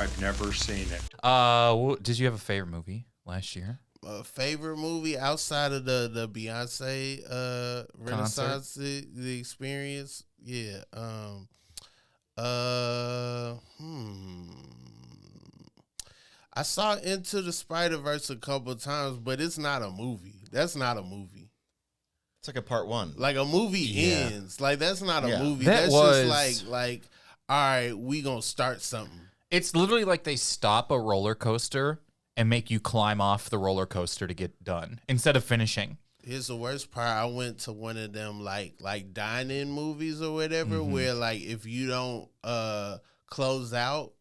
I've never seen it. Did you have a favorite movie last year? Favorite movie outside of the Beyonce Renaissance the experience? Yeah. I saw Into the Spider-Verse a couple of times, but it's not a movie. That's not a movie. It's like a part one. Like a movie ends. Like that's not a movie. That That's was... just like, all right, we gonna start something. It's literally like they stop a roller coaster and make you climb off the roller coaster to get done instead of finishing. Here's the worst part. I went to one of them like dine-in movies or whatever, where like if you don't close out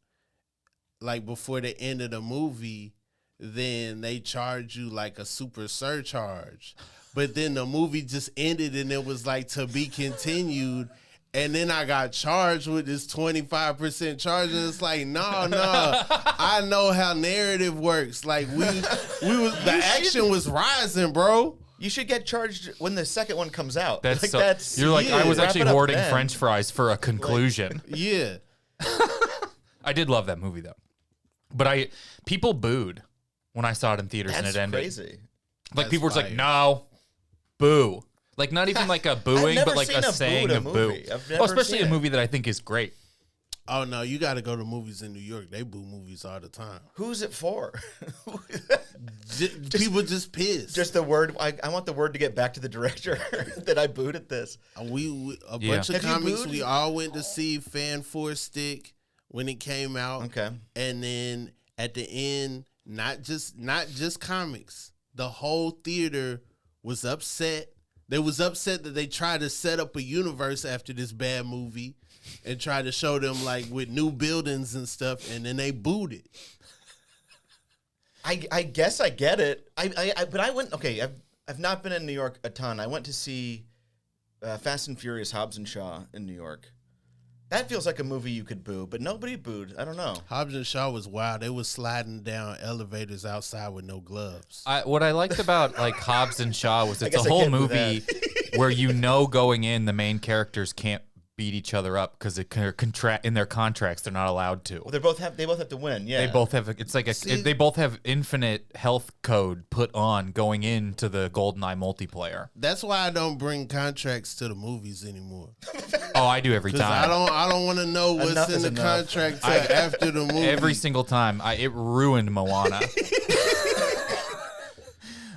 like before the end of the movie, then they charge you like a super surcharge. But then the movie just ended and it was like to be continued. And then I got charged with this 25% charge, and it's like, no. I know how narrative works. Like the action was rising, bro. You should get charged when the second one comes out. You're like, I was actually hoarding French fries for a conclusion. Yeah. I did love that movie though, but people booed when I saw it in theaters and it ended. Crazy. Like people were just like, no, boo. Like not even like a booing, but like a saying of boo. Especially a movie that I think is great. Oh no, you got to go to movies in New York. They boo movies all the time. Who's it for? People just pissed. Just the word. I want the word to get back to the director that I booed at this. We bunch of comics. We all went to see Fan Four Stick when it came out. Okay, and then at the end, not just comics. The whole theater was upset. They was upset that they tried to set up a universe after this bad movie and tried to show them like with new buildings and stuff, and then they booed it. I guess I get it. But I went. Okay, I've not been in New York a ton. I went to see Fast and Furious Hobbs and Shaw in New York. That feels like a movie you could boo, but nobody booed. I don't know. Hobbs and Shaw was wild. They was sliding down elevators outside with no gloves. What I liked about like Hobbs and Shaw was it's a whole movie where going in, the main characters can't beat each other up because in their contracts they're not allowed to. Well, they both have to win. Yeah, they both have. It's like they both have infinite health code put on going into the GoldenEye multiplayer. That's why I don't bring contracts to the movies anymore. Oh, I do every time. I don't want to know what's in the contract after the movie. Every single time, it ruined Moana.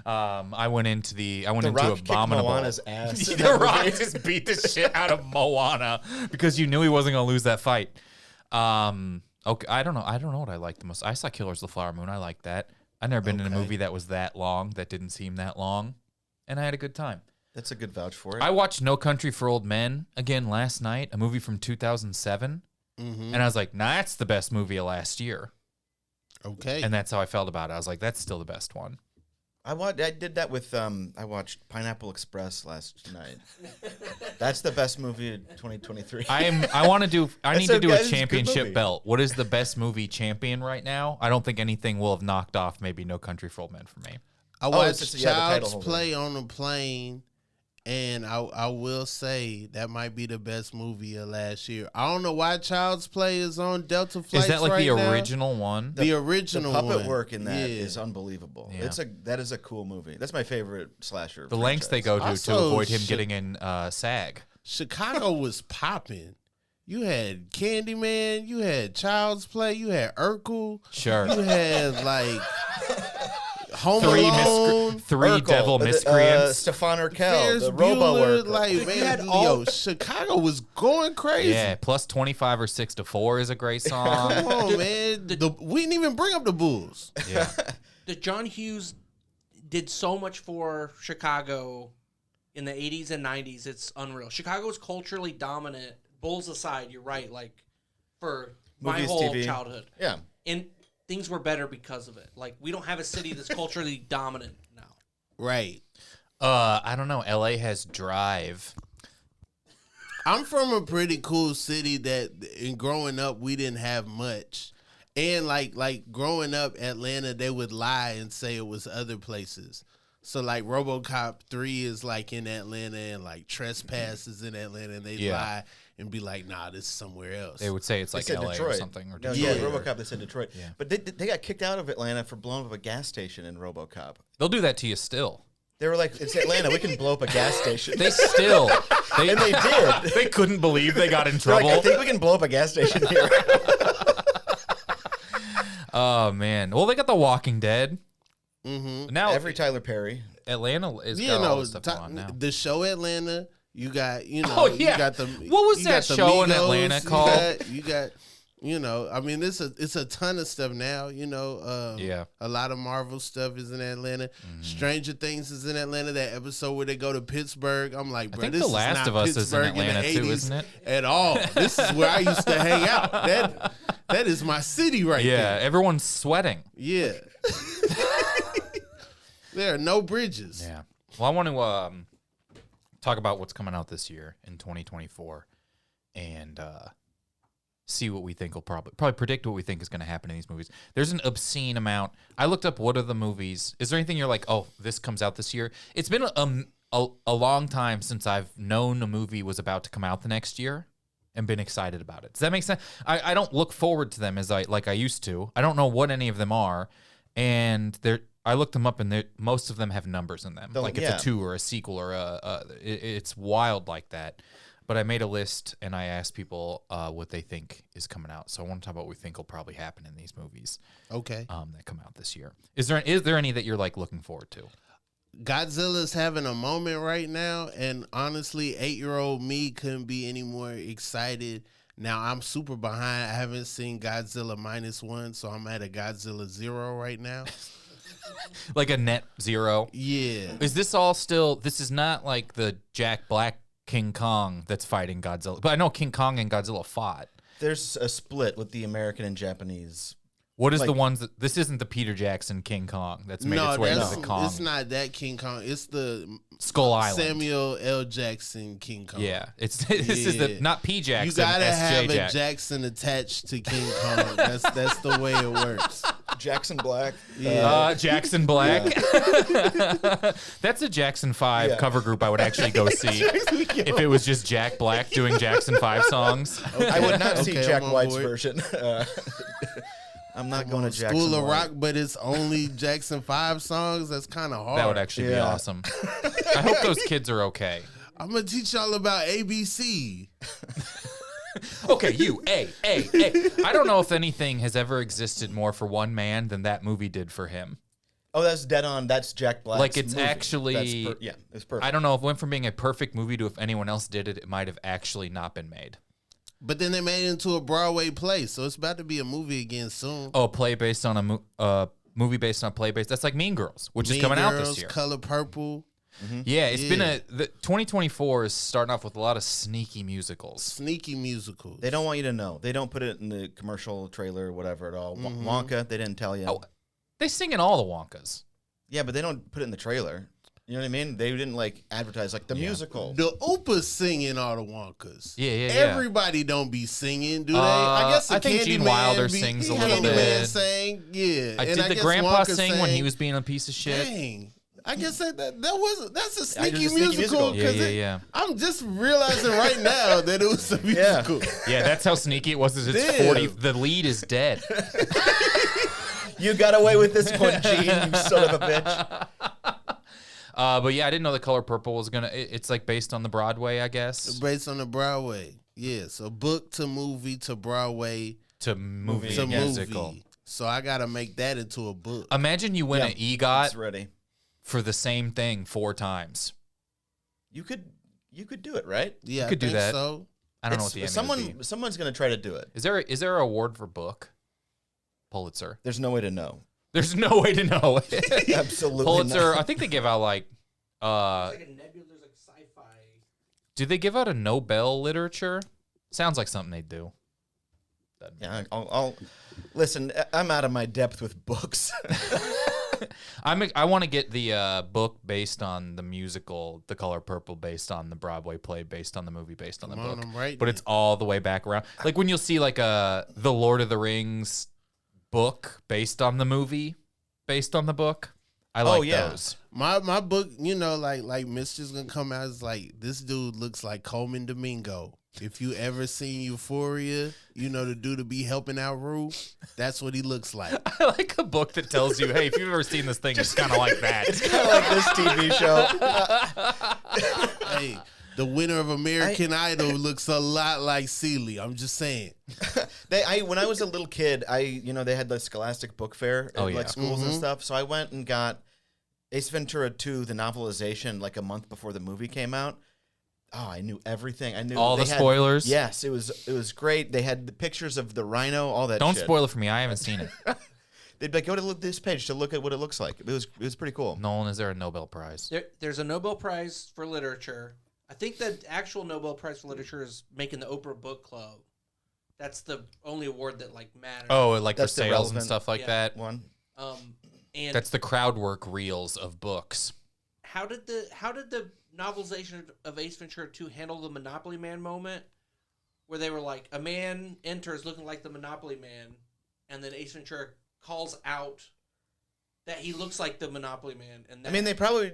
I went into Abominable. Moana's ass. The Rock just beat the shit out of Moana because you knew he wasn't gonna lose that fight. Okay, I don't know what I liked the most. I saw Killers of the Flower Moon. I liked that. I've never been in a movie that was that long, that didn't seem that long, and I had a good time. That's a good vouch for it. I watched No Country for Old Men again last night, a movie from 2007, and I was like, nah, that's the best movie of last year. Okay. And that's how I felt about it. I was like, that's still the best one. I did that with I watched Pineapple Express last night. That's the best movie of 2023. I need to do a championship belt. What is the best movie champion right now? I don't think anything will have knocked off maybe No Country for Old Men for me. I watched Child's Play on the plane, and I will say that might be the best movie of last year. I don't know why Child's Play is on Delta Flights. Is that like right the now. Original one? The original the puppet one. work in that is unbelievable. Yeah. That is a cool movie. That's my favorite slasher. The lengths they go to avoid him getting in SAG. Chicago was popping. You had Candyman, you had Child's Play, you had Urkel. Sure. You had like Home Alone, three Urkel, devil miscreants. Stefan Urkel, Ferris the Robo Bueller, Urkel. like man, Chicago was going crazy. Yeah, plus 25 or 6 to 4 is a great song. Come on, man. We didn't even bring up the Bulls. Yeah. The John Hughes did so much for Chicago in the 80s and 90s. It's unreal. Chicago was culturally dominant. Bulls aside, you're right. Like for my Movies, whole TV. childhood. Yeah. And things were better because of it. Like we don't have a city that's culturally dominant now. Right. I don't know. LA has Drive. I'm from a pretty cool city that in growing up we didn't have much. And like growing up Atlanta, they would lie and say it was other places. So like RoboCop 3 is like in Atlanta and like Trespass is in Atlanta and they lie and be like, nah, this is somewhere else. They would say it's like LA Detroit or something. Or no, Detroit. yeah, RoboCop. They said Detroit. Yeah. But they got kicked out of Atlanta for blowing up a gas station in RoboCop. They'll do that to you still. They were like, it's Atlanta. We can blow up a gas station. They still. And they did. They couldn't believe they got in They're trouble. like, I think we can blow up a gas station here. Oh, man. Well, they got The Walking Dead. Mm-hmm. Now, Every Tyler Perry. Atlanta is got all this stuff on now. The show Atlanta, you got, you know, Oh, yeah. you got the What was you that got the show in Migos, Atlanta called? You got, you know, I mean, it's a ton of stuff now. You know, Yeah. a lot of Marvel stuff is in Atlanta. Stranger Things is in Atlanta. That episode where they go to Pittsburgh, I'm like, bro, think this The is Last not of Us is in Pittsburgh Atlanta the too, 80s isn't it? At all. This is where I used to hang out. That is my city right Yeah, there. everyone's sweating. Yeah. There are no bridges. Yeah. Well, I want to talk about what's coming out this year in 2024 and see what we think will probably predict what we think is going to happen in these movies. There's an obscene amount. I looked up what are the movies. Is there anything you're like, oh, this comes out this year? It's been a long time since I've known a movie was about to come out the next year and been excited about it. Does that make sense? I don't look forward to them as I used to. I don't know what any of them are, and I looked them up, and most of them have numbers in them, like it's a 2 or a sequel or it's wild like that. But I made a list, and I asked people what they think is coming out. So I want to talk about what we think will probably happen in these movies. Okay. That come out this year. Is there any that you're like looking forward to? Godzilla's having a moment right now, and honestly, 8-year-old me couldn't be any more excited. Now I'm super behind. I haven't seen Godzilla -1, so I'm at a Godzilla 0 right now. Like a net 0? Yeah. Is this all still? This is not like the Jack Black King Kong that's fighting Godzilla. But I know King Kong and Godzilla fought. There's a split with the American and Japanese. What is the ones that this isn't the Peter Jackson King Kong that's made its way into the Kong? It's not that King Kong. It's the Skull Island. Samuel L. Jackson King Kong. Yeah, this is the not P Jackson. You gotta SJ have a Jack. Jackson attached to King Kong. That's the way it works. Jackson Black. Yeah. Jackson Black. That's a Jackson 5 cover group I would actually go see if it was just Jack Black doing Jackson 5 songs. Okay. I would not see Okay, Jack I'm on White's board. version. I'm not going to Jackson School of White. Rock, but it's only Jackson 5 songs. That's kind of hard. That would actually be awesome. I hope those kids are okay. I'm gonna teach y'all about ABC. Okay, you, A. I don't know if anything has ever existed more for one man than that movie did for him. Oh, that's dead on. That's Jack Black's Like, it's movie. actually- It's perfect. I don't know if it went from being a perfect movie to if anyone else did it, it might have actually not been made. But then they made it into a Broadway play, so it's about to be a movie again soon. Oh, a play based on a movie based on a play based. That's like Mean Girls, which is coming out this year. Color Purple. Yeah, it's been the 2024 is starting off with a lot of sneaky musicals. Sneaky musicals. They don't want you to know. They don't put it in the commercial trailer or whatever at all. Wonka, they didn't tell you. Oh, they sing in all the Wonkas. Yeah, but they don't put it in the trailer. You know what I mean? They didn't like advertise like the musical. The Oopas singing all the Wonkas. Yeah. Everybody don't be singing, do they? I guess I think Gene Wilder sings a little bit. Sang, yeah. Did the guess grandpa Wonka sing when sang. he was being a piece of shit? Dang. I guess that's a sneaky a sneaky musical. musical. Yeah. I'm just realizing right now that it was a musical. Yeah, that's how sneaky it was. Is it's Damn. 40. The lead is dead. You got away with this one, Gene, you son of a bitch. But yeah, I didn't know The Color Purple was gonna. It's like based on the Broadway, I guess. Based on the Broadway. Yeah, so book to movie to Broadway To movie to musical. movie. So I got to make that into a book. Imagine you win an It's EGOT ready. for the same thing 4 times. You could do it, right? Yeah, you could I do think that. so. I don't know what the Emmy would be. Someone's gonna try to do it. Is there an award for book? Pulitzer. There's no way to know. There's no way to know. Absolutely Pulitzer. not. I think they give out like. It's like a nebula, like sci-fi. Do they give out a Nobel literature? Sounds like something they do. Yeah, I'll listen. I'm out of my depth with books. I want to get the book based on the musical, The Color Purple, based on the Broadway play, based on the movie, based on the book. I'm right But it's all the way back around. Like when you'll see like the Lord of the Rings book based on the movie, based on the book. I like those. My book, you know, like Mister's gonna come out. It's like this dude looks like Coleman Domingo. If you ever seen Euphoria, you know the dude to be helping out Rue. That's what he looks like. I like a book that tells you, hey, if you've ever seen this thing, it's kind of like that. It's kind of like this TV show. Hey, the winner of American Idol looks a lot like Celie. I'm just saying. When I was a little kid, they had the Scholastic Book Fair at like schools and stuff. So I went and got Ace Ventura 2, the novelization, like a month before the movie came out. Oh, I knew everything. I knew all the spoilers. Yes, it was great. They had the pictures of the rhino, all that. Don't shit. spoil it for me. I haven't seen it. They'd be like, go to this page to look at what it looks like. It was pretty cool. Nolan, is there a Nobel Prize? There's a Nobel Prize for literature. I think the actual Nobel Prize for literature is making the Oprah Book Club. That's the only award that like matters. Oh, like That's for sales and stuff like that. One. And that's the crowd work reels of books. How did the novelization of Ace Ventura 2 handle the Monopoly Man moment, where they were like, a man enters looking like the Monopoly Man, and then Ace Ventura calls out that he looks like the Monopoly Man? And that, I mean, they probably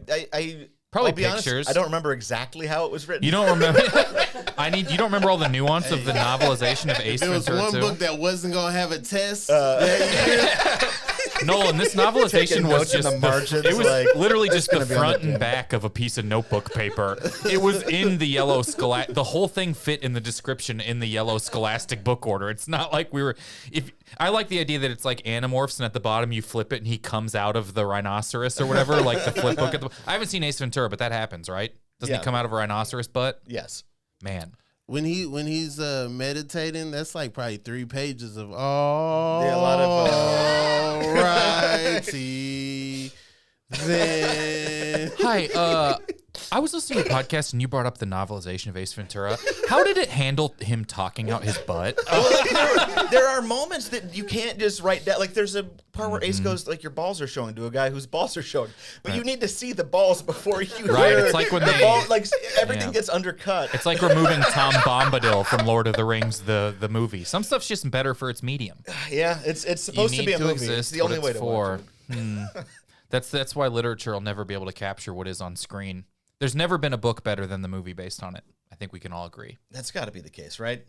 Probably I'll be pictures. Honest, I don't remember exactly how it was written. You don't remember? You don't remember all the nuance of the novelization of Ace There was Ventura one 2? book that wasn't gonna have a test. Nolan, this novelization was Taking just the margins, it was like, literally just the gonna be on front the and back of a piece of notebook paper. It was in the yellow scholastic. The whole thing fit in the description in the yellow scholastic book order. It's not like we were. I like the idea that it's like Animorphs, and at the bottom you flip it and he comes out of the rhinoceros or whatever, like the flip book. I haven't seen Ace Ventura, but that happens, right? Doesn't he come out of a rhinoceros butt? Yes. Man. When he's meditating, that's like probably 3 pages of a lot of righty then. Hi, I was listening to a podcast and you brought up the novelization of Ace Ventura. How did it handle him talking out his butt? There are moments that you can't just write down. Like there's a part where Ace goes like, your balls are showing, to a guy whose balls are showing, but you need to see the balls before you hear. It's like when the ball, like everything gets undercut. It's like removing Tom Bombadil from Lord of the Rings, the movie. Some stuff's just better for its medium. Yeah, it's supposed to be a movie. It's the only way to watch it. That's why literature will never be able to capture what is on screen. There's never been a book better than the movie based on it. I think we can all agree. That's got to be the case, right?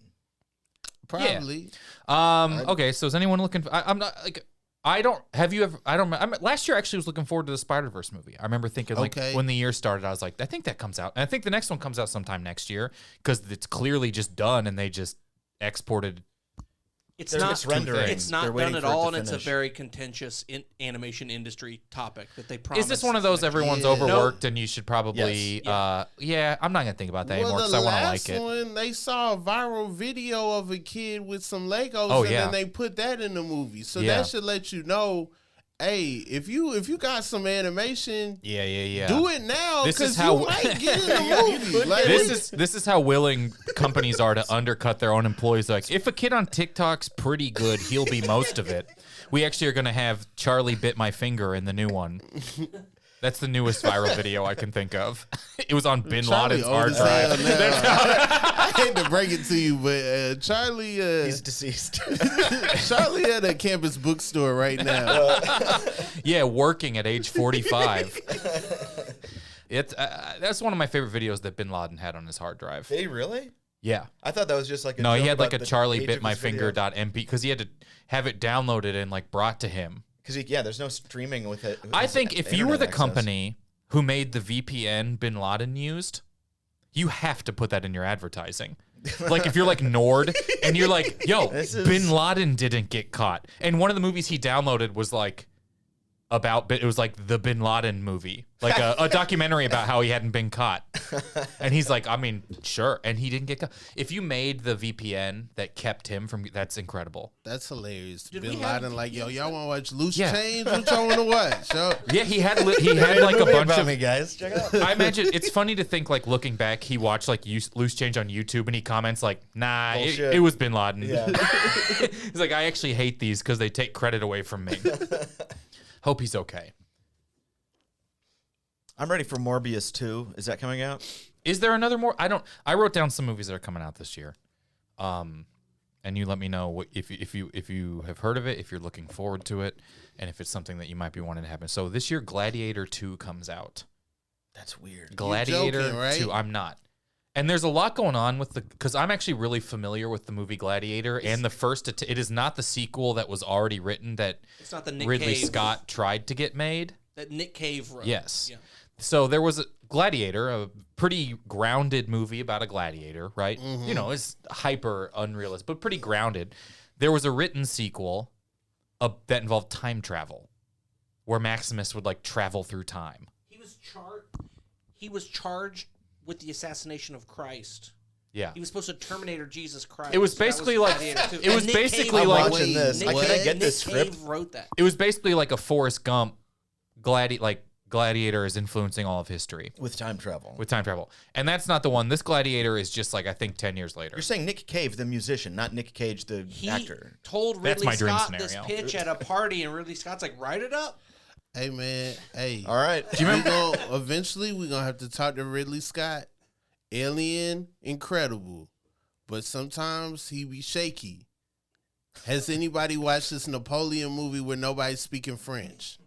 Probably. Yeah. Okay, so is anyone looking? I'm not like. I don't. Have you ever? I don't. Last year, actually, was looking forward to the Spider-Verse movie. I remember thinking, like, when the year started, I was like, I think that comes out. And I think the next one comes out sometime next year because it's clearly just done and they just exported. It's not rendering. It's not done at all, and it's a very contentious animation industry topic that they promise. Is this one of those everyone's overworked and you should probably? Yes. I'm not gonna think about that anymore because I want to like it. One, they saw a viral video of a kid with some Legos, and then they put that in the movie. So that should let you know. Hey, if you got some animation, do it now because you might get in the movie. Like, this is how willing companies are to undercut their own employees. Like, if a kid on TikTok's pretty good, he'll be most of it. We actually are going to have Charlie bit my finger in the new one. That's the newest viral video I can think of. It was on Bin Laden's hard drive. I hate to break it to you, but Charlie... he's deceased. Charlie at a campus bookstore right now. Working at age 45. That's one of my favorite videos that Bin Laden had on his hard drive. Did he really? Yeah. I thought that was just like he had like a Charlie bit my finger.mp because he had to have it downloaded and like brought to him. Because there's no streaming with it. I think if you were the company who made the VPN Bin Laden used, you have to put that in your advertising. Like if you're like Nord and you're like, yo, Bin Laden didn't get caught. And one of the movies he downloaded was like it was like the Bin Laden movie, like a documentary about how he hadn't been caught. And he's like, I mean, sure. And he didn't get caught. If you made the VPN that kept him from, that's incredible. That's hilarious. Bin Laden like, yo, y'all want to watch Loose Yeah. Change? What y'all want to watch? Yeah, he had like a bunch of me, guys. Check it out. I imagine it's funny to think like looking back, he watched like Loose Change on YouTube and he comments like, nah, it was Bin Laden. Yeah. He's like, I actually hate these because they take credit away from me. Hope he's okay. I'm ready for Morbius 2. Is that coming out? Is there another more? I wrote down some movies that are coming out this year. And you let me know if you have heard of it, if you're looking forward to it, and if it's something that you might be wanting to happen. So this year, Gladiator 2 comes out. That's weird. Gladiator joking, right? 2. I'm not. And there's a lot going on with because I'm actually really familiar with the movie Gladiator, and the first, it is not the sequel that was already written that it's not the Nick Ridley Cave Scott tried to get made. that Nick Cave wrote. Yes. Yeah. So there was a Gladiator, a pretty grounded movie about a gladiator, right? Mm-hmm. You know, it's hyper unrealistic, but pretty grounded. There was a written sequel that involved time travel, where Maximus would like travel through time. He was charged with the assassination of Christ. Yeah. He was supposed to terminate Jesus Christ. It was basically like it was basically I'm like watching this. Nick Can I get this Cave script? wrote that. it was basically like a Forrest Gump Gladiator is influencing all of history With time travel. with time travel. And that's not the one. This Gladiator is just like I think 10 years later. You're saying Nick Cave, the musician, not Nick Cage, the He actor. told That's Ridley my dream Scott this scenario. pitch at a party, and Ridley Scott's like, write it up. Hey man, hey. All right. Do you remember? Eventually, we're gonna have to talk to Ridley Scott. Alien, incredible, but sometimes he be shaky. Has anybody watched this Napoleon movie where nobody's speaking French?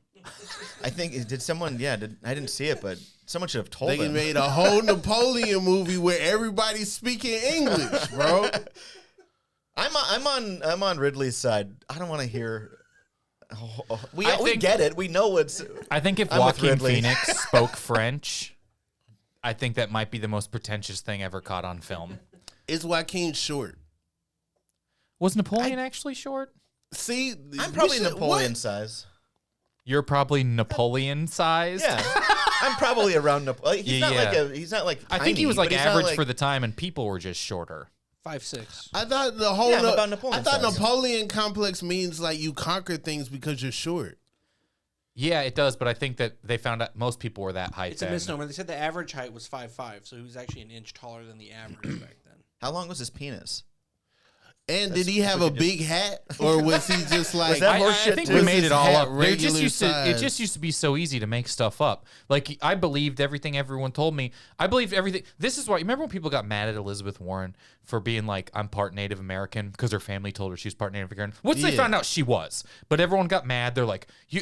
I think did someone? Yeah, I didn't see it, but someone should have told They him. made a whole Napoleon movie where everybody's speaking English, bro. I'm on Ridley's side. I don't want to hear. We think- get it. We know what's. I think if I'm with Joaquin Ridley. Phoenix spoke French, I think that might be the most pretentious thing ever caught on film. It's Joaquin short. Was Napoleon actually short? See, I'm probably we should- Napoleon what? size. You're probably Napoleon sized. Yeah, I'm probably around Napoleon. He's Yeah, not yeah. like he's not like. I think he was tiny, like but he's not average like- for the time, and people were just shorter. 5'6". I thought the whole Yeah, I'm about Napoleon I thought size. Napoleon complex means like you conquer things because you're short. Yeah, it does, but I think that they found out most people were that height It's a then. misnomer. They said the average height was 5'5", so he was actually an inch taller than the average back then. How long was his penis? And did he have a big hat, or was he just like? that I horseshit think too? we Was made his it all hat up. There just regular used to, it size? just used to be so easy to make stuff up. Like I believed everything everyone told me. I believed everything. This is why. Remember when people got mad at Elizabeth Warren for being like, "I'm part Native American" because her family told her she was part Native American, which they Yeah. found out she was. But everyone got mad. They're like, "You."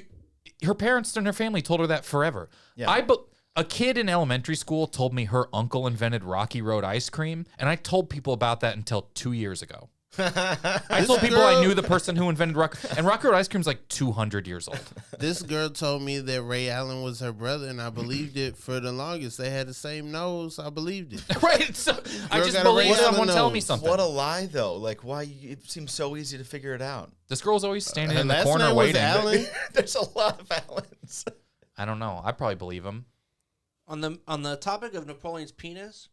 Her parents and her family told her that forever. Yeah. A kid in elementary school told me her uncle invented Rocky Road ice cream, and I told people about that until 2 years ago. I told people I knew the person who invented Rocky, and Rocky Road ice cream's like 200 years old. This girl told me that Ray Allen was her brother, and I believed it for the longest. They had the same nose. I believed it. Right? So I Girl just got a believe Ray Allen someone tell me nose. something. What a lie, though. Like, why? It seems so easy to figure it out. This girl's always standing Her in the last corner name was waiting. Allen. There's a lot of Allens. I don't know. I probably believe him. On the topic of Napoleon's penis,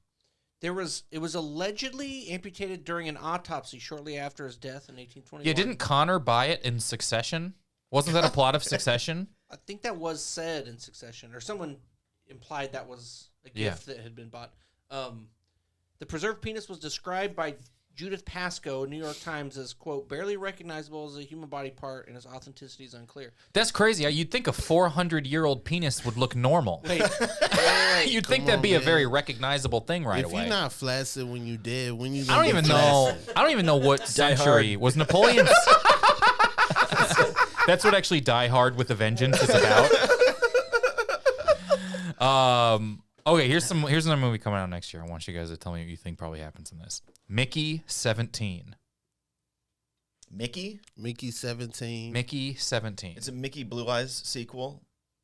it was allegedly amputated during an autopsy shortly after his death in 1821. Yeah, didn't Connor buy it in Succession? Wasn't that a plot of Succession? I think that was said in Succession, or someone implied that was a Yeah. gift that had been bought. The preserved penis was described by Judith Pascoe, New York Times, as, quote, barely recognizable as a human body part, and its authenticity is unclear. That's crazy. You'd think a 400-year-old penis would look normal. Wait, You'd think Come that'd on, be a man. very recognizable thing right If away. you're not flaccid when you dead, when you I gonna don't be even know. flaccid? I don't even know what century was Napoleon's. That's what actually Die Hard with a Vengeance is about. Okay, here's another movie coming out next year. I want you guys to tell me what you think probably happens in this. Mickey 17. Mickey? Mickey 17. Mickey 17. It's a Mickey Blue Eyes sequel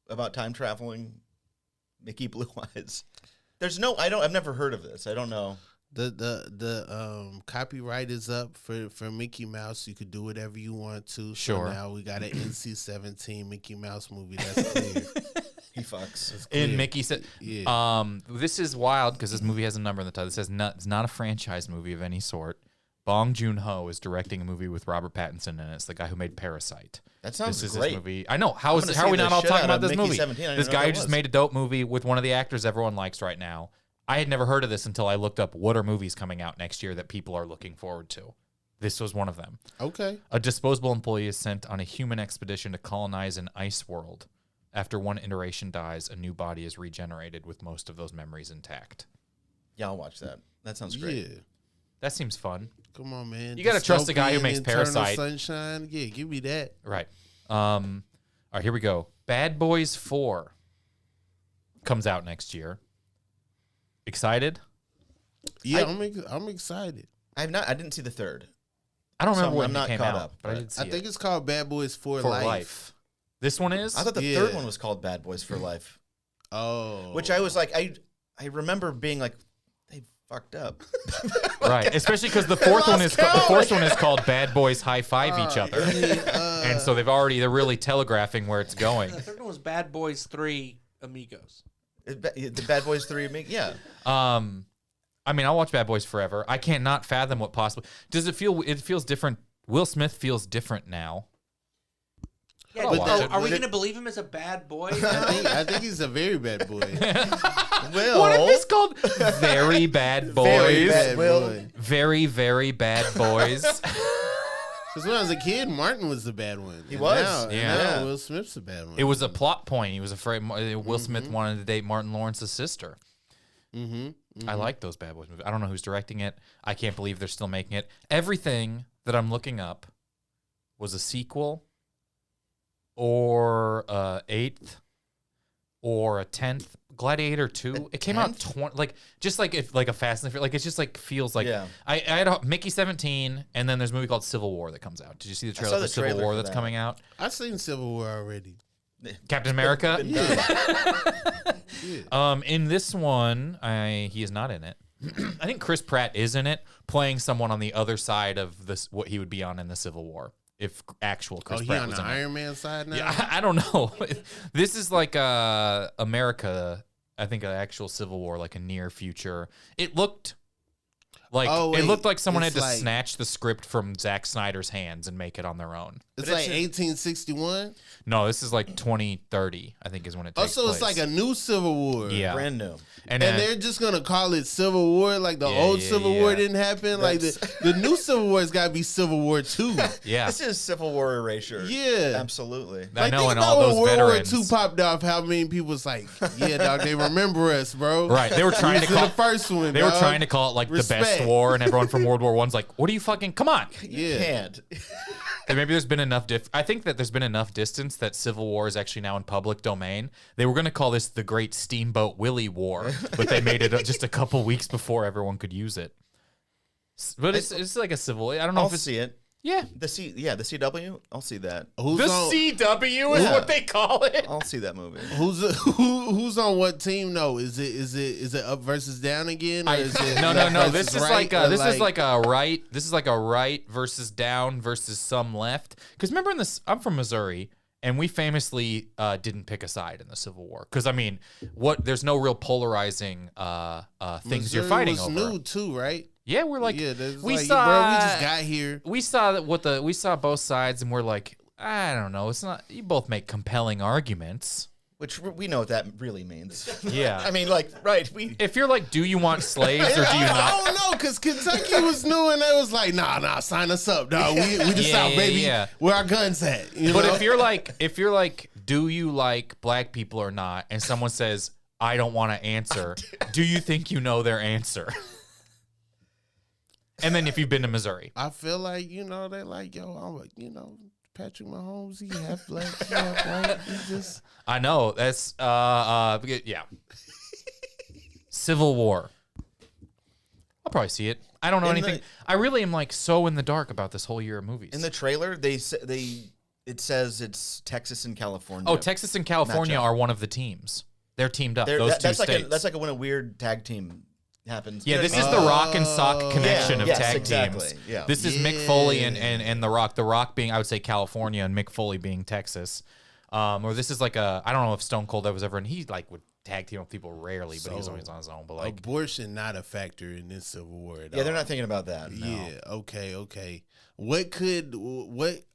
about time traveling. Mickey Blue Eyes. I've never heard of this. I don't know. The copyright is up for Mickey Mouse. You could do whatever you want to. Sure. So now we got an NC-17 Mickey Mouse movie. That's clear. He fucks. That's clear. In Mickey said, Yeah. this is wild because this movie has a number in the title. It says it's not a franchise movie of any sort. Bong Joon-ho is directing a movie with Robert Pattinson in it. It's the guy who made Parasite. That sounds This is great. his movie. I know. How I'm are gonna we see not the all shit talking out about of this Mickey movie? 17. I didn't This know guy what who that just was. made a dope movie with one of the actors everyone likes right now. I had never heard of this until I looked up what are movies coming out next year that people are looking forward to. This was one of them. Okay. A disposable employee is sent on a human expedition to colonize an ice world. After one iteration dies, a new body is regenerated with most of those memories intact. Yeah, I'll watch that. That sounds great. Yeah. That seems fun. Come on, man. You gotta trust the guy who Dystopian, makes Eternal Parasite. Sunshine. Yeah, give me that. Right. All right, here we go. Bad Boys 4 comes out next year. Excited? Yeah, I'm excited. I didn't see the third. I don't remember So when I'm it not came caught out, up, but I but did see I think it's called Bad Boys for Life. This one is? I thought the third one was called Bad Boys for Life. Oh. Which I was like, I remember being like, they fucked up. Right, especially because the fourth one is called Bad Boys High Five Each Other, and so they're really telegraphing where it's going. The third one was Bad Boys 3 Amigos. The Bad Boys 3, yeah. I mean, I'll watch Bad Boys forever. I can't not fathom what possibly does it feel. It feels different. Will Smith feels different now. Yeah, are we going to believe him as a bad boy? I think he's a very bad boy. Will. What if it's called Very Bad Boys? Very bad boy. Very, very bad boys. Because when I was a kid, Martin was the bad one. He was. Now Will Smith's the bad one. It was a plot point. He was afraid Will Smith wanted to date Martin Lawrence's sister. I like those Bad Boys movies. I don't know who's directing it. I can't believe they're still making it. Everything that I'm looking up was a sequel or a 8th or a 10th. Gladiator 2. It came out just like if like a Fast and Furious. Like it just like feels like I had Mickey 17, and then there's a movie called Civil War that comes out. Did you see the trailer for Civil War that's coming out? I've seen Civil War already. Captain America. Yeah. In this one, he is not in it. I think Chris Pratt is in it, playing someone on the other side of this. What he would be on in the Civil War if actual Chris Pratt on was the in Iron Man side now. Yeah, I don't know. This is like America. I think an actual Civil War, like a near future. It looked like it looked like someone had to snatch the script from Zack Snyder's hands and make it on their own. It's like 1861. No, this is like 2030. I think is when it takes place. It's like a new Civil War. Yeah, brand new. And they're just gonna call it Civil War, like the old Civil War didn't happen. Like the new Civil War's got to be Civil War 2. Yeah, this is Civil War erasure. Yeah, absolutely. I know, think and about all those when veterans. World War II popped off. How many people was like, yeah, dog, they remember us, bro. Right, they were trying to call the first one. They were trying to call it like the best war, and everyone from World War I's like, "What are you fucking? Come on!" You can't. And maybe there's been enough. I think that there's been enough distance that Civil War is actually now in public domain. They were going to call this the Great Steamboat Willie War, but they made it just a couple weeks before everyone could use it. But it's like a civil. I don't know I'll if it's see it. Yeah, the CW. I'll see that. CW is what they call it. I'll see that movie. Who's on what team? No, is it up versus down again? Or is it no. This is like a right. This is like a right versus down versus some left. Because remember I'm from Missouri, and we famously didn't pick a side in the Civil War. Because I mean, there's no real polarizing things Missouri you're fighting was over. New too, right? Yeah, we're like, we just got here. We saw both sides, and we're like, I don't know. It's not. You both make compelling arguments, which we know what that really means. Yeah, I mean, like, right? If you're like, do you want slaves or do you not? I don't know, because Kentucky was new, and they was like, nah, sign us up, dog. We just out, baby. Yeah. Where our guns at? But if you're like, do you like black people or not? And someone says, I don't want to answer. Do you think you know their answer? And then if you've been to Missouri, I feel like, they're like, yo, Patrick Mahomes, he half black, he half white. He just... I know. That's, yeah. Civil War. I'll probably see it. I don't know anything. I really am like so in the dark about this whole year of movies. In the trailer, it says it's Texas and California. Oh, Texas and California are one of the teams. They're teamed up. Those two states. That's like when a weird tag team happens. Yeah, this is the Rock and Sock connection of tag teams. Yeah. This is Mick Foley and The Rock. The Rock being, I would say, California, and Mick Foley being Texas. Or this is like I don't know if Stone Cold was ever, and he like would tag team with people rarely, but he was always on his own. But like abortion not a factor in this Civil War at all. Yeah, they're not thinking about that. No. Yeah. Okay.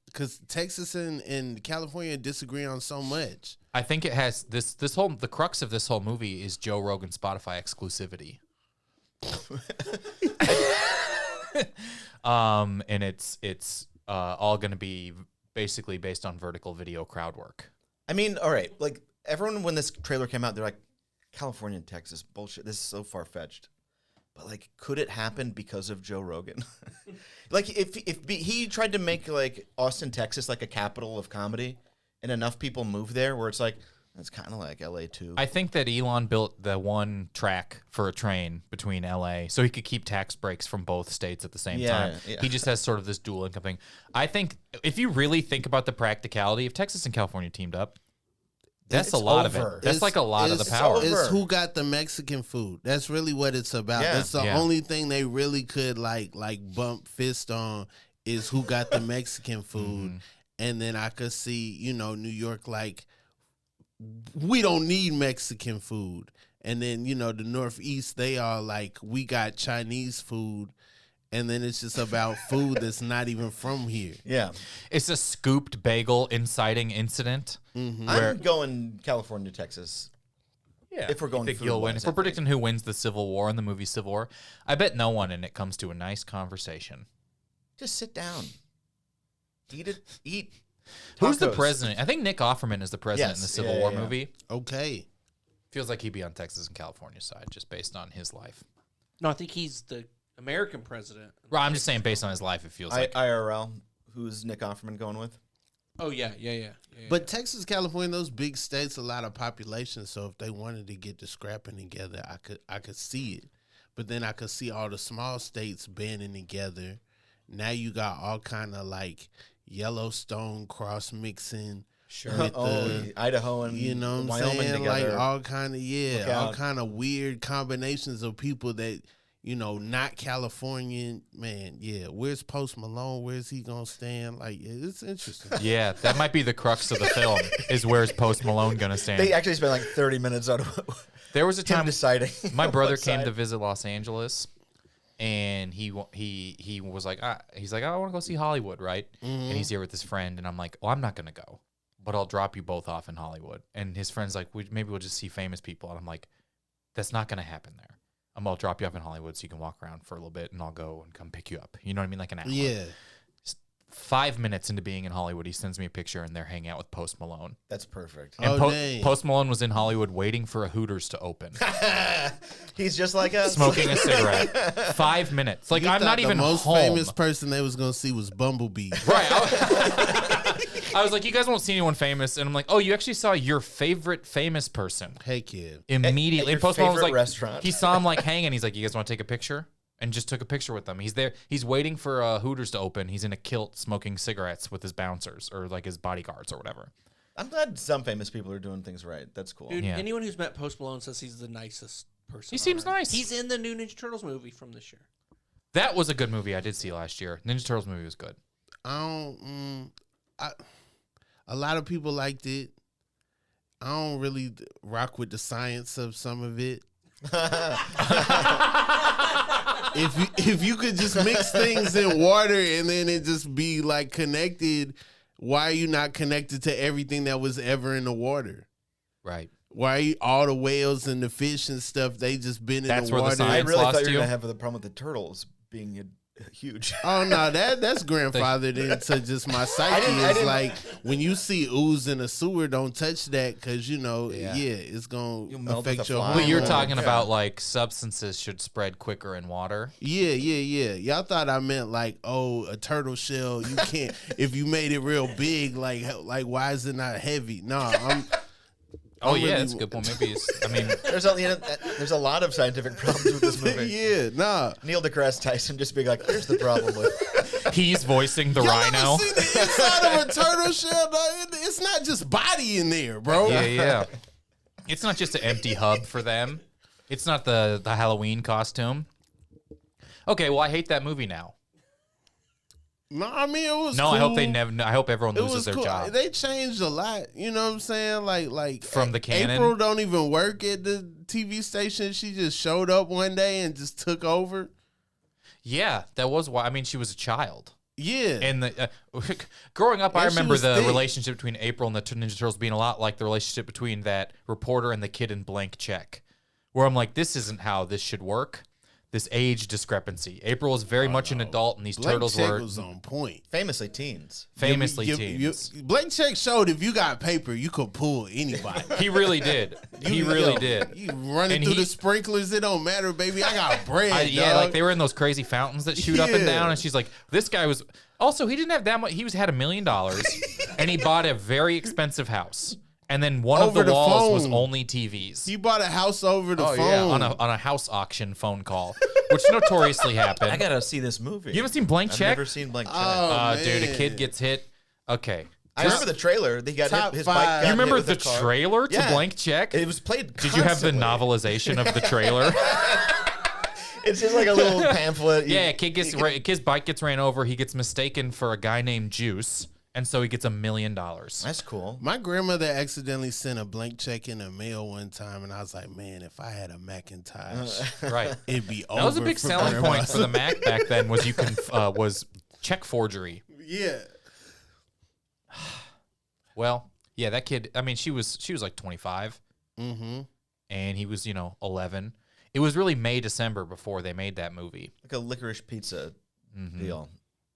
Because Texas and California disagree on so much. I think it has the crux of this whole movie is Joe Rogan's Spotify exclusivity. And it's all going to be basically based on vertical video crowd work. I mean, all right, like everyone when this trailer came out, they're like, California and Texas, bullshit. This is so far fetched. But like, could it happen because of Joe Rogan? Like, if he tried to make like Austin, Texas, like a capital of comedy, and enough people move there, where it's like, It's kind of like LA too. I think that Elon built the one track for a train between LA so he could keep tax breaks from both states at the same time. Yeah. He just has sort of this dual income thing. I think if you really think about the practicality, if Texas and California teamed up, that's a lot of it. That's like a lot of the power. It's who got the Mexican food. That's really what it's about. Yeah. That's the only thing they really could like bump fist on is who got the Mexican food. And then I could see, New York like, we don't need Mexican food. And then, the Northeast, they are like, we got Chinese food. And then it's just about food that's not even from here. Yeah. It's a scooped bagel inciting incident. I'm going California, Texas. Yeah. If we're going food you'll win. If we're predicting who wins the Civil War in the movie Civil War, I bet no one and it comes to a nice conversation. Just sit down. Eat. Who's the president? I think Nick Offerman is the president in the Civil War movie. Okay. Feels like he'd be on Texas and California side just based on his life. No, I think he's the American president. Right, I'm just saying based on his life, it feels like. IRL, who's Nick Offerman going with? Oh, yeah. But Texas, California, those big states, a lot of population. So if they wanted to get the scrapping together, I could see it. But then I could see all the small states banding together. Now you got all kind of like Yellowstone cross mixing. Sure. Idaho and Wyoming together. Like all kind of weird combinations of people that not Californian. Man, yeah. Where's Post Malone? Where's he gonna stand? Like, it's interesting. Yeah, that might be the crux of the film. Is where's Post Malone gonna stand? They actually spent like 30 minutes on. There was a time deciding. My brother came to visit Los Angeles. And he was like, he's like, I want to go see Hollywood, right? And he's here with his friend, and I'm like, well, I'm not gonna go, but I'll drop you both off in Hollywood. And his friend's like, maybe we'll just see famous people, and I'm like, that's not gonna happen there. I'll drop you off in Hollywood so you can walk around for a little bit, and I'll go and come pick you up. You know what I mean? Like an hour. Yeah. 5 minutes into being in Hollywood, he sends me a picture, and they're hanging out with Post Malone. That's perfect. And Post Malone was in Hollywood waiting for a Hooters to open. He's just like us. Smoking a cigarette. 5 minutes. Like, I'm not even home. The most famous person they was going to see was Bumblebee. Right. I was like, you guys won't see anyone famous. And I'm like, oh, you actually saw your favorite famous person. Hey, kid. Immediately. And Post Malone was like, restaurant. He saw him like hanging. He's like, you guys want to take a picture? And just took a picture with them. He's there. He's waiting for Hooters to open. He's in a kilt smoking cigarettes with his bouncers or like his bodyguards or whatever. I'm glad some famous people are doing things right. That's cool. Dude, anyone who's met Post Malone says he's the nicest person. He seems nice. He's in the new Ninja Turtles movie from this year. That was a good movie I did see last year. Ninja Turtles movie was good. A lot of people liked it. I don't really rock with the science of some of it. If you could just mix things in water and then it just be like connected, why are you not connected to everything that was ever in the water? Right. Why are you, all the whales and the fish and stuff, they just been in the water? Where the science I really lost thought you were you. going to have the problem with the turtles being huge. Oh no, that's grandfathered into just my psyche. It's like when you see ooze in a sewer, don't touch that because it's gonna affect your hormones. But you're talking about like substances should spread quicker in water. Yeah. Y'all thought I meant like, a turtle shell. You can't if you made it real big. Like why is it not heavy? No, That's a good point. Maybe there's a lot of scientific problems with this movie. Yeah, nah. Neil deGrasse Tyson just being like, here's the problem with. He's voicing the rhino. Y'all ever seen the inside of a turtle shell? It's not just body in there, bro. Yeah. It's not just an empty hub for them. It's not the Halloween costume. Okay, well, I hate that movie now. No, I mean it was. No, cool. I hope they never. I hope everyone loses their job. They changed a lot. You know what I'm saying? Like from the canon. April don't even work at the TV station. She just showed up one day and just took over. Yeah, that was why. I mean, she was a child. Yeah, and growing up, I remember the thick. Relationship between April and the Ninja Turtles being a lot like the relationship between that reporter and the kid in Blank Check, where I'm like, this isn't how this should work. This age discrepancy. April was very much an adult, and these turtles were was on point. Famously teens. Teens. Blank Check showed if you got paper, you could pull anybody. He really did. He really did. You running through the sprinklers, it don't matter, baby. I got bread. Yeah, like they were in those crazy fountains that shoot up and down, and she's like, this guy was. Also, he didn't have that much. He had $1 million, and he bought a very expensive house. And then one Over of the the walls was phone. only TVs. He bought a house over the phone. Yeah, on a house auction phone call, which notoriously happened. I gotta see this movie. You haven't seen Blank I've Check? never seen Blank Check. Oh, Dude, a man. kid gets hit. Okay. I remember the trailer. He got Top hit, his five. bike got You hit remember with the a car. trailer to Yeah. Blank Check? It was played. Did you have the constantly. novelization of the trailer? It's just like a little pamphlet. Yeah, kid's bike gets ran over. He gets mistaken for a guy named Juice, and so he gets $1 million. That's cool. My grandmother accidentally sent a blank check in the mail one time, and I was like, man, if I had a Macintosh, Right. it'd be over. That was a big for selling grandma. point for the Mac back then. Was you can was check forgery. Yeah. Well, yeah, that kid. I mean, she was like 25, Mm-hmm. and he was 11. It was really May, December before they made that movie, Like a licorice pizza deal.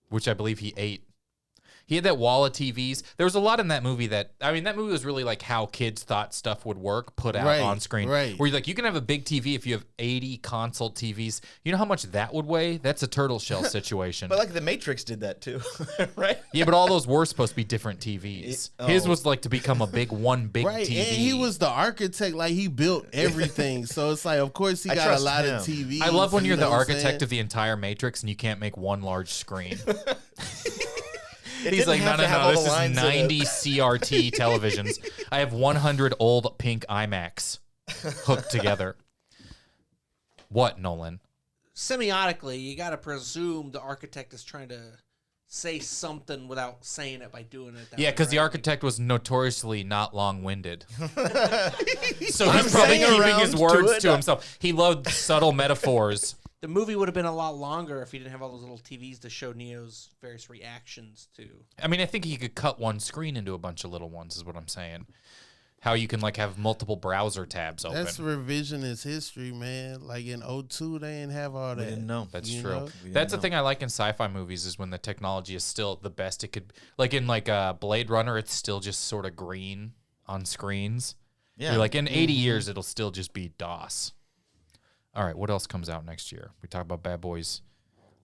which I believe he ate. He had that wall of TVs. There was a lot in that movie that movie was really like how kids thought stuff would work put out Right, on screen. right. Where you're like, you can have a big TV if you have 80 console TVs. You know how much that would weigh? That's a turtle shell situation. But like the Matrix did that too, right? Yeah, but all those were supposed to be different TVs. His was like to become a big Right, TV. and he was the architect. Like, he built everything. So it's like, of course, he I got a trust lot him. of TVs. I love when you you're the know what I'm architect saying? of the entire Matrix and you can't make one large screen. It He's didn't like, have no, to have all this the is lines in it." 90 CRT televisions. I have 100 old pink IMAX hooked together. What, Nolan? Semiotically, you got to presume the architect is trying to say something without saying it by doing it that Yeah, way, because the right? architect was notoriously not long-winded. So he's I'm probably saying keeping his around words to it. to himself. He loved subtle metaphors. The movie would have been a lot longer if he didn't have all those little TVs to show Neo's various reactions to. I mean, I think he could cut one screen into a bunch of little ones is what I'm saying. How you can like have multiple browser tabs open. That's revisionist history, man. Like in 02, they didn't have all that. We didn't know. That's You true. know? That's the thing I like in sci-fi movies is when the technology is still the best it could. Like in Blade Runner, it's still just sort of green on screens. Yeah. You're like in 80 years, it'll still just be DOS. All right, what else comes out next year? We talk about Bad Boys.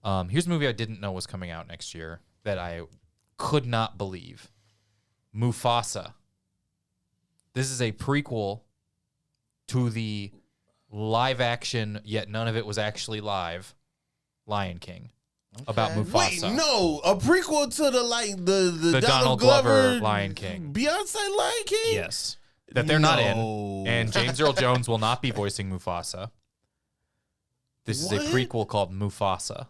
Here's a movie I didn't know was coming out next year that I could not believe. Mufasa. This is a prequel to the live action, yet none of it was actually live, Lion King. About Mufasa. Wait, no, a prequel to the Donald Glover Lion King. Beyonce Lion King. Yes. That they're not No. in. And James Earl Jones will not be voicing Mufasa. This is a What? prequel called Mufasa.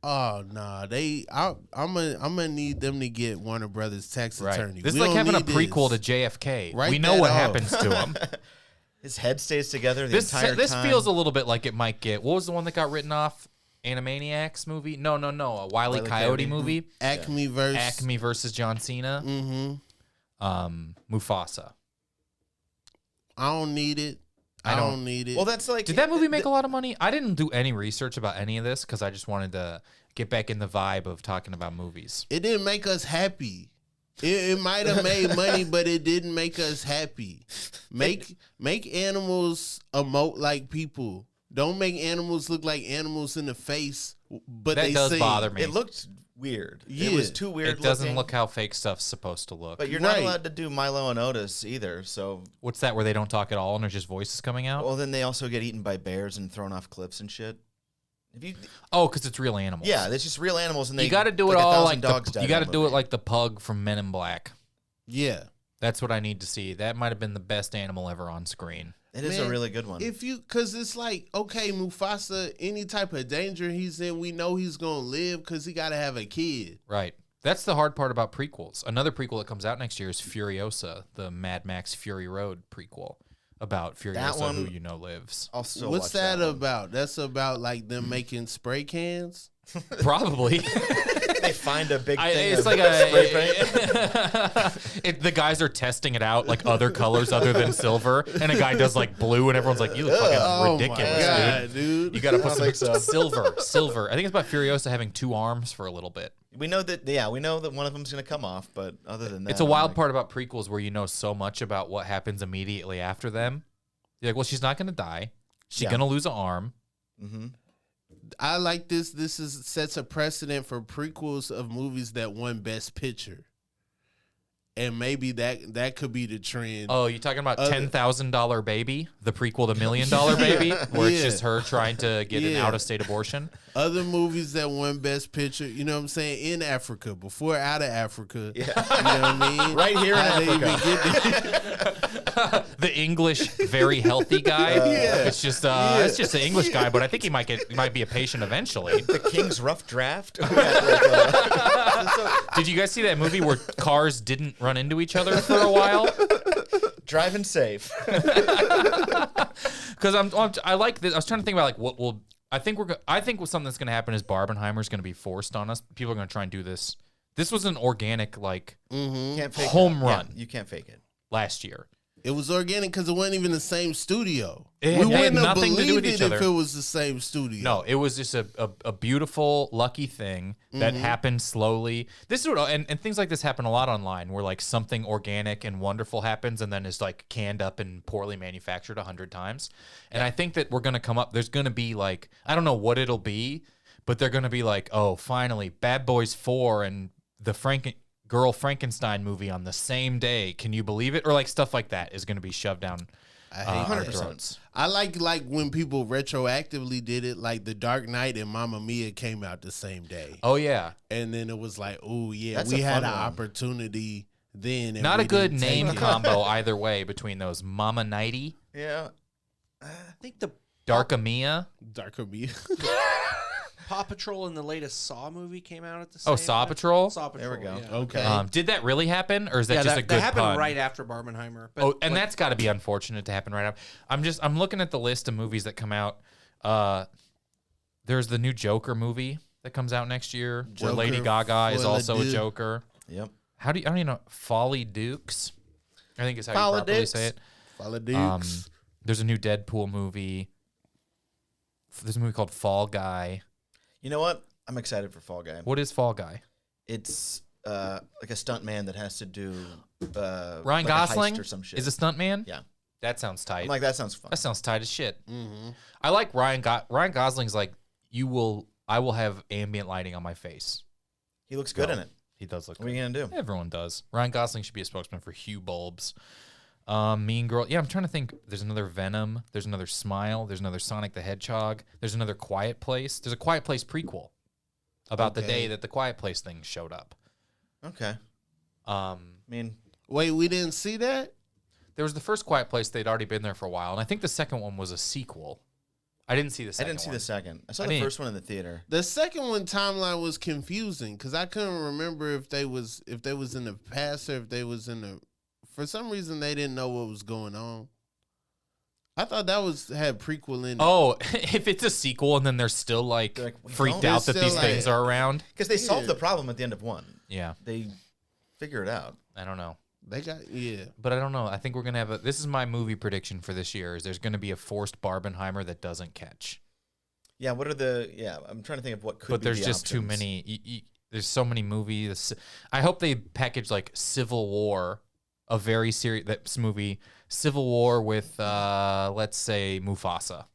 Oh nah, I'm gonna need them to get Warner Brothers tax attorney. This is We like don't having a need prequel this. to JFK. Write we know that what off. happens to him. His head stays together the This entire time. feels a little bit like it might get. What was the one that got written off? Animaniacs movie? No. A Wile E. Wile E. Coyote Coyote. movie. Acme verse. Acme versus John Cena. Mm-hmm. Mufasa. I don't need it. I don't need it. Well, that's like. Did that movie make a lot of money? I didn't do any research about any of this because I just wanted to get back in the vibe of talking about movies. It didn't make us happy. It might have made money, but it didn't make us happy. Make animals emote like people. Don't make animals look like animals in the face, but That they does sing. bother me. It looked weird. Yeah. It was too weird. It doesn't looking, look how fake stuff's supposed to look. But you're not Right. allowed to do Milo and Otis either. So, What's that where they don't talk at all and there's just voices coming out? well, then they also get eaten by bears and thrown off cliffs and shit. If you, Oh, because it's real animals. yeah, it's just real animals, and they You got to do it like all 1,000 like dogs the, died you got to in the do it movie. like the pug from Men in Black. Yeah. That's what I need to see. That might have been the best animal ever on screen. It is a Man, really good one. Cause it's like, okay, Mufasa, any type of danger he's in, we know he's gonna live because he gotta have a kid. Right. That's the hard part about prequels. Another prequel that comes out next year is Furiosa, the Mad Max Fury Road prequel about Furiosa, one- who you know lives. I'll still What's watch that one. about? That's about like them making spray cans. Probably. They find a big thing. It's of like spray paint. the guys are testing it out like other colors other than silver, and a guy does like blue, and everyone's like, "You look fucking Oh ridiculous, my God, dude." dude. You got to put I don't some think so. silver. I think it's about Furiosa having 2 arms for a little bit. We know that. Yeah, we know that one of them's gonna come off, but other than that, It's a I'm wild like, part about prequels where you know so much about what happens immediately after them. You're like, well, she's not going to die. She's Yeah. going to lose an arm. Mm-hmm. I like this. This sets a precedent for prequels of movies that won Best Picture. and maybe that could be the trend. Oh, you talking about $10,000 Baby, the prequel to $1 Million Baby, where it's just her trying to get an out-of-state abortion? Other movies that won Best Picture, you know what I'm saying, in Africa, before Out of Africa. Yeah. You know what I mean? Right here in Africa. The English, very healthy guy. It's just an English guy, but I think he might be a patient eventually. The King's Rough Draft. Did you guys see that movie where cars didn't run into each other for a while? Driving safe. Because I like this. I was trying to think about like what will. I think something that's going to happen is Barbenheimer's going to be forced on us. People are going to try and do this. This was an organic like Can't fake home it. run. Yeah, you can't fake it. Last year. It was organic because it wasn't even the same studio. It We had wouldn't have nothing to do with believed each it other. if it was the same studio. No, it was just a beautiful, lucky thing that happened slowly. This is what, and things like this happen a lot online, where like something organic and wonderful happens, and then is like canned up and poorly manufactured 100 times. And I think that we're gonna come up. There's gonna be like, I don't know what it'll be, but they're gonna be like, oh, finally, Bad Boys 4 and the Girl Frankenstein movie on the same day. Can you believe it? Or like stuff like that is gonna be shoved down. I hate our 100%. throats. I like when people retroactively did it, like The Dark Knight and Mamma Mia came out the same day. Oh yeah. And then it was like, oh yeah, That's we a had fun an one. opportunity then. And Not a we good didn't take name it. combo either way between those Mama Nighty, Yeah. I think the Darkamia. Darker Mia. Paw Patrol and the latest Saw movie came out at the same Oh, Saw time. Patrol? Saw Patrol. There we go. Yeah. Okay. Did that really happen, or is that Yeah, just a that good happened pun? right after Barbenheimer. But Oh, and like, that's got to be unfortunate to happen right after. I'm looking at the list of movies that come out. There's the new Joker movie that comes out next year, where Lady Joker Gaga is for the also a dude. Joker. Yep. I don't even know. Folly Dukes, I think is how Folly you properly Dukes. say it. Follow Dukes. There's a new Deadpool movie. There's a movie called Fall Guy. You know what? I'm excited for Fall Guy. What is Fall Guy? It's like a stunt man that has to do Ryan like a Gosling heist or some shit. is a stuntman. Yeah. That sounds tight. I'm like, that sounds fun. That sounds tight as shit. Mm-hmm. I like Ryan Gosling's like, I will have ambient lighting on my face. He looks good in it. He does look What are good. you gonna do? Everyone does. Ryan Gosling should be a spokesman for Hue Bulbs. Mean Girl. Yeah, I'm trying to think. There's another Venom. There's another Smile. There's another Sonic the Hedgehog. There's another Quiet Place. There's a Quiet Place prequel about the day that the Quiet Place thing showed up. Okay. Um, I mean, Wait, we didn't see that? there was the first Quiet Place. They'd already been there for a while. And I think the second one was a sequel. I didn't see the I second didn't see one. the second. I saw I the didn't- first one in the theater. The second one timeline was confusing because I couldn't remember if they was in the past or if they was in the. For some reason, they didn't know what was going on. I thought that had prequel in it. Oh, if it's a sequel and then they're still like, They're like, we freaked don't- out that They're these still things like- are around. Because they solved Yeah. the problem at the end of one. Yeah, They figure it out. I don't know. They got But I don't know. I think we're going to have this is my movie prediction for this year is there's going to be a forced Barbenheimer that doesn't catch. Yeah, what are I'm trying to think of what could But be there's the just too options. many. There's so many movies. I hope they package like Civil War, a very serious movie, Civil War with let's say Mufasa.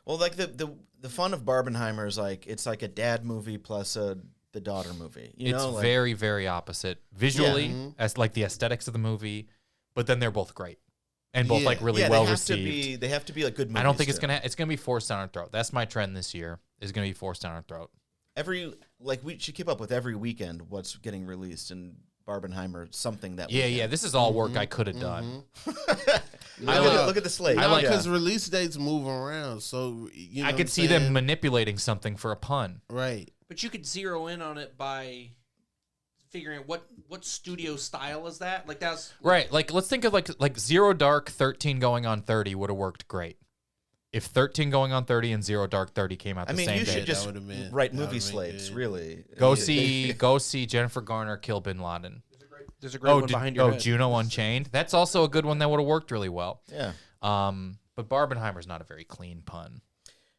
Well, like the fun of Barbenheimer is like it's like a dad movie plus the daughter movie. You It's know, like, very, very opposite visually, Mhm. as like the aesthetics of the movie, but then they're both great and both Yeah. like really yeah, well they have received. they have to be like good movies. I don't think it's too. gonna be forced down our throat. That's my trend this year. Is gonna be forced down our throat. We should keep up with every weekend what's getting released in Barbenheimer something that Yeah, weekend. yeah. This is all work I could have done. Look at the slate. I like- because release dates move around, so you know I what could I'm see them saying? manipulating something for a pun. Right. But you could zero in on it by figuring out what studio style is that. Like that's Right. Like let's think of like Zero Dark 13 going on 30 would have worked great. If 13 going on 30 and Zero Dark 30 came out the I mean, same you day. should just That would've been- write that movie would've been slates, good. really. Go Yeah. see Jennifer Garner kill Bin Laden. there's a great one behind your head. Juno Unchained. That's also a good one that would have worked really well. Yeah. But Barbenheimer's not a very clean pun.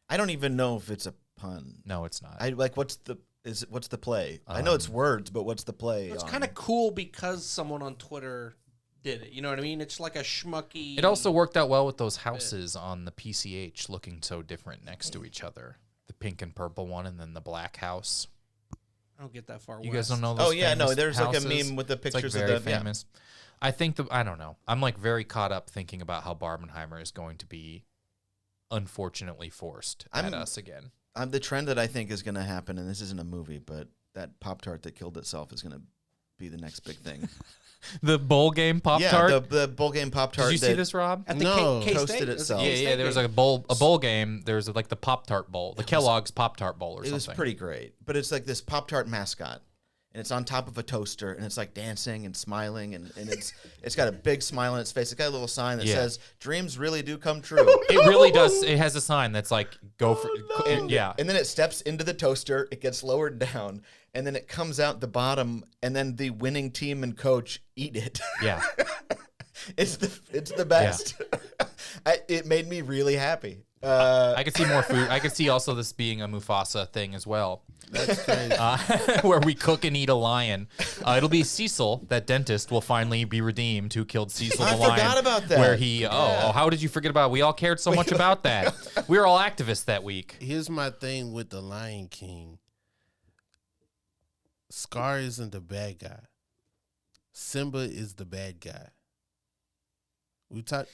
I don't even know if it's a pun. No, it's not. I like what's the play? I know it's words, but what's the play? It's on? kind of cool because someone on Twitter did it. You know what I mean? It's like a schmucky. It also worked out well with those houses on the PCH looking so different next to each other. The pink and purple one and then the black house. I don't get that far. You west. guys don't know those Oh yeah, no. famous There's houses? like a meme with the It's like pictures very of the famous. I think I don't know. I'm like very caught up thinking about how Barbenheimer is going to be unfortunately forced at us again. The trend that I think is going to happen, and this isn't a movie, but that Pop-Tart that killed itself is going to be the next big thing. The bowl game Pop-Tart? Yeah, the bowl game Pop-Tart. Did you see this, Rob? At the No. K-State? Toasted itself. Yeah, there was like a bowl game. There was like the Pop-Tart bowl, the Kellogg's Pop-Tart bowl or something. It was pretty great, but it's like this Pop-Tart mascot, and it's on top of a toaster, and it's like dancing and smiling, and it's got a big smile on its face. It's got a little sign that says, "Dreams really do come true." It really does. It has a sign that's like, go for yeah. And then it steps into the toaster, it gets lowered down, and then it comes out the bottom, and then the winning team and coach eat it. Yeah. It's the best. It made me really happy. I could see more food. I could see also this being a Mufasa thing as well. That's crazy. Where we cook and eat a lion. It'll be Cecil, that dentist, will finally be redeemed, who killed Cecil the lion. I forgot about that. Where he, how did you forget about it? We all cared so much about that. We were all activists that week. Here's my thing with the Lion King. Scar isn't the bad guy. Simba is the bad guy.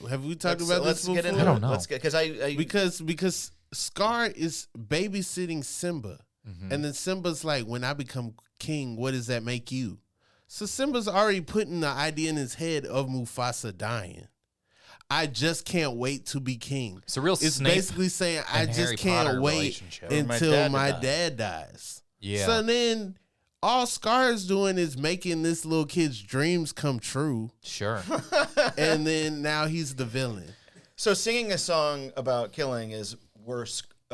Have we talked about this before? Get into I don't it. know. Let's get because Scar is babysitting Simba, and then Simba's like, when I become king, what does that make you? So Simba's already putting the idea in his head of Mufasa dying. I just can't wait to be king. It's a real It's Snape basically saying I and just Harry can't Potter wait relationship. until my dad dies. Yeah. So then all Scar is doing is making this little kid's dreams come true. Sure. And then now he's the villain. So singing a song about killing is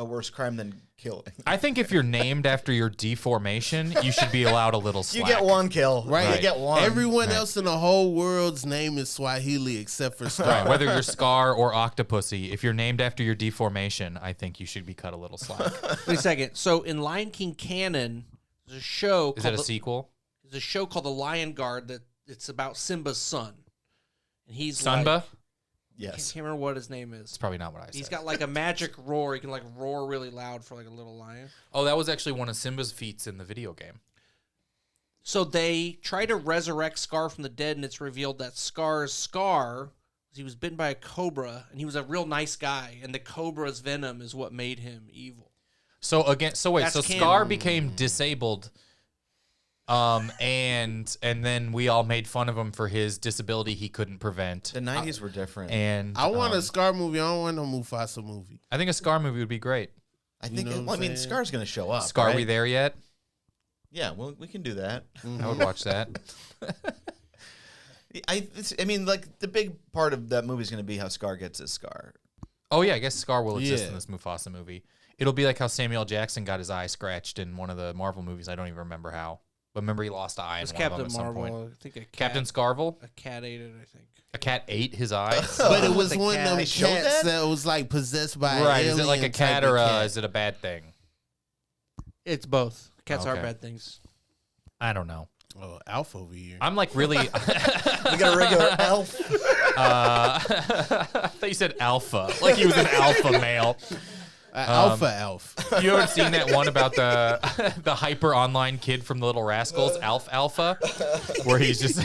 a worse crime than killing. I think if you're named after your deformation, you should be allowed a little slack. You get one kill. Right. You get one. Everyone else in the whole world's name is Swahili except for Scar. Right, whether you're Scar or Octopussy, if you're named after your deformation, I think you should be cut a little slack. Wait a second. So in Lion King canon, there's a show. Is that a sequel? There's a show called The Lion Guard that it's about Simba's son, and he's Sunba? Like, Yes. can't remember what his name is. It's probably not what I said. He's got like a magic roar. He can like roar really loud for like a little lion. Oh, that was actually one of Simba's feats in the video game. So they try to resurrect Scar from the dead, and it's revealed that Scar's scar, he was bitten by a cobra, and he was a real nice guy, and the cobra's venom is what made him evil. So again, wait, That's so canon. Scar became disabled, and then we all made fun of him for his disability he couldn't prevent. The 90s were different. And I want a Scar movie. I don't want no Mufasa movie. I think a Scar movie would be great. I think, know what I'm saying? Scar's going to show up. Scar, right? we there yet? Yeah, well, we can do that. I would watch that. Like, the big part of that movie is going to be how Scar gets his scar. Oh yeah, I guess Scar will exist Yeah. in this Mufasa movie. It'll be like how Samuel L. Jackson got his eye scratched in one of the Marvel movies. I don't even remember how. But remember he lost an eye in It was one of them Captain at some point. Marvel. I think a cat, Captain Scarvel? A cat ate it, I think. A cat ate his eyes? But it was The one of cat. them They showed cats that? that was like possessed by an Right. Is it like a alien cat type or of cat. is it a bad thing? It's both. Cats are Okay. bad things. I don't know. Oh, Alpha over here. I'm like really. We got a regular elf. I thought you said alpha, like he was an alpha male. Alpha elf. You ever seen that one about the hyper online kid from the Little Rascals, Alpha, where he's just.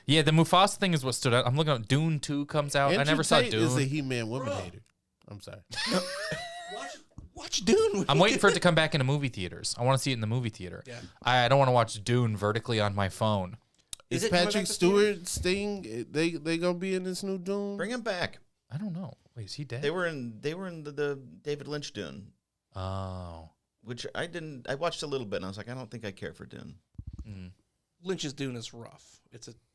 Yeah, the Mufasa thing is what stood out. I'm looking at Dune 2 comes out. I Andrew never saw Tate is a Dune. He-Man woman hater. I'm sorry. Watch Dune. I'm waiting for it to come back into movie theaters. I want to see it in the movie theater. Yeah. I don't want to watch Dune vertically on my phone. Is it coming Patrick back to Stewart Sting? They gonna be in this new Doom? Bring him back. I don't know. Wait, is he dead? They were in the David Lynch Dune, Oh. which I didn't. I watched a little bit, and I was like, I don't think I care for Dune. Lynch's Dune is rough.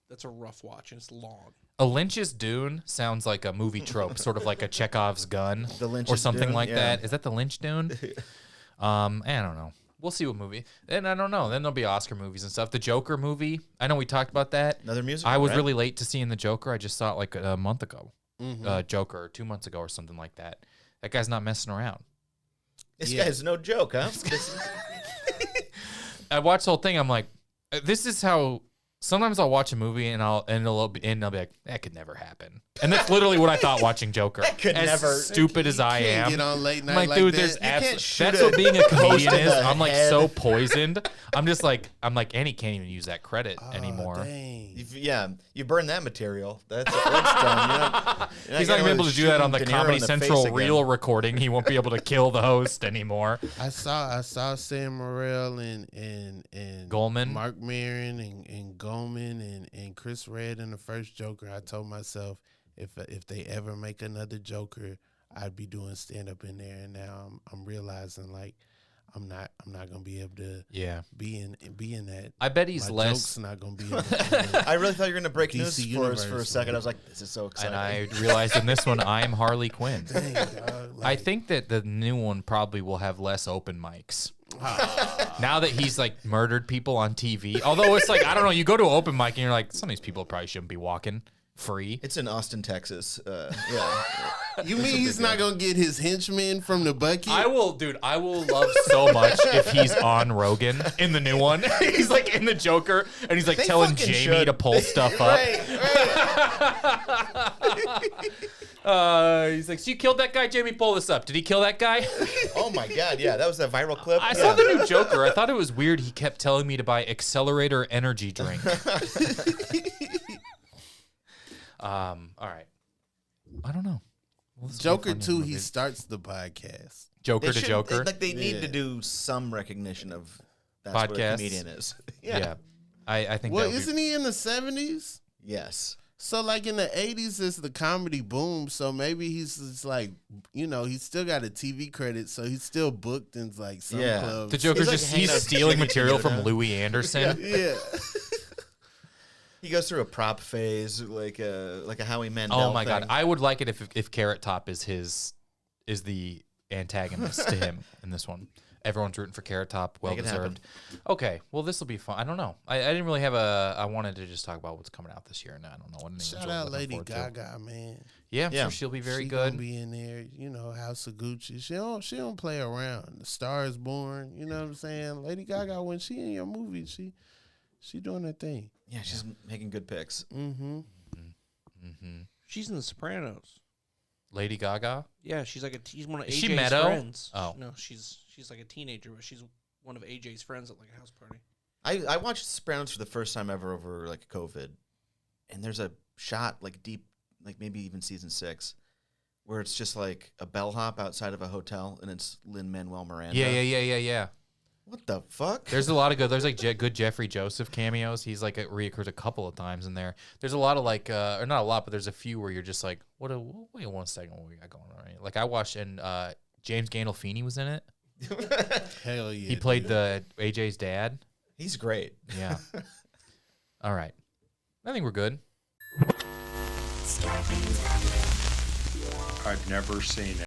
That's a rough watch, and it's long. A Lynch's Dune sounds like a movie trope, sort of like a Chekhov's gun The or Lynch's something Dune, like yeah. that. Is that the Lynch Dune? I don't know. We'll see what movie. And I don't know. Then there'll be Oscar movies and stuff. The Joker movie. I know we talked about that. Another musical. I was right? really late to seeing the Joker. I just saw it like a month ago. Joker, or 2 months ago or something like that. That guy's not messing around. This Yeah. guy's no joke, huh? I watched the whole thing. I'm like, this is how Sometimes I'll watch a movie and I'll be like, that could never happen. And that's literally what I thought watching Joker. That could as never. stupid as I am. Get on late night I'm like, dude, that. there's shoot that's what being a comedian is. the I'm like head. so poisoned. I'm like, and he can't even use that credit anymore. Dang. You burn that material. That's done. You're not He's not gonna be able to do that on the Comedy Central reel recording. He won't be able to kill the host anymore. I saw Sam Morril and Goldman? Mark Maron and Goldman and Chris Red in the first Joker. I told myself if they ever make another Joker, I'd be doing stand up in there. And now I'm realizing like I'm not gonna be able to be in that. I bet he's My less. joke's not gonna be. In the, I really thought you were gonna break DC news for us for a universe, second. man. I was like, this is so exciting. And I realized in this one, I'm Harley Quinn. dang, dog, I like, think that the new one probably will have less open mics. Now that he's like murdered people on TV. Although it's like, I don't know, you go to an open mic and you're like, some of these people probably shouldn't be walking free. It's in Austin, Texas. Yeah. you mean he's not gonna get his henchmen from the bucket? I will love so much if he's on Rogan in the new one. He's like in the Joker and he's like They telling fucking Jamie should. to pull stuff up. Right. He's like, so you killed that guy? Jamie, pull this up. Did he kill that guy? Oh my God. Yeah, that was a viral clip. I saw the new Joker. I thought it was weird. He kept telling me to buy Accelerator energy drink. All right. I don't know. Well, this will be a Joker fun 2, movie. he starts the podcast. Joker to Joker. They need Yeah. to do some recognition of that's Podcasts. what a comedian is. Yeah. I think Well, that would be- isn't he in the 70s? Yes. So, like, in the 80s is the comedy boom. So maybe he's just like, he's still got a TV credit. So he's still booked in, like, some Yeah. clubs. the Joker's like just hanging out stealing with material Yoda. from Louis Anderson. Yeah. He goes through a prop phase, like a Howie Mandel. Oh my thing. god, I would like it if Carrot Top is the antagonist to him in this one. Everyone's rooting for Carrot Top. Well Make it deserved. Okay, well this will be fun. I don't know. I didn't really have a. I wanted to just talk about what's coming out this year, and I don't know what. Shout out Lady Gaga, man. Yeah, I'm Yeah. sure she'll be very she good. Gonna be in there, House of Gucci. She don't play around. The Star is Born. You know what I'm saying? Lady Gaga, when she in your movie, she doing her thing. Yeah, she's making good picks. Mm-hmm. She's in The Sopranos. Lady Gaga. Yeah, she's one of Is she AJ's Meadow? friends. Oh. No, she's like a teenager, but she's one of AJ's friends at like a house party. I watched Sopranos for the first time ever over like COVID, and there's a shot like deep, like maybe even season 6, where it's just like a bellhop outside of a hotel, and it's Lin-Manuel Miranda. Yeah. What the fuck? There's a lot of good. There's like good Jeffrey Joseph cameos. He's like reoccurs a couple of times in there. There's a lot of like, or not a lot, but there's a few where you're just like, wait 1 second, what we got going on? Right? Like I watched, and James Gandolfini was in it. Hell yeah. He played the AJ's dad. He's great. Yeah. All right. I think we're good. I've never seen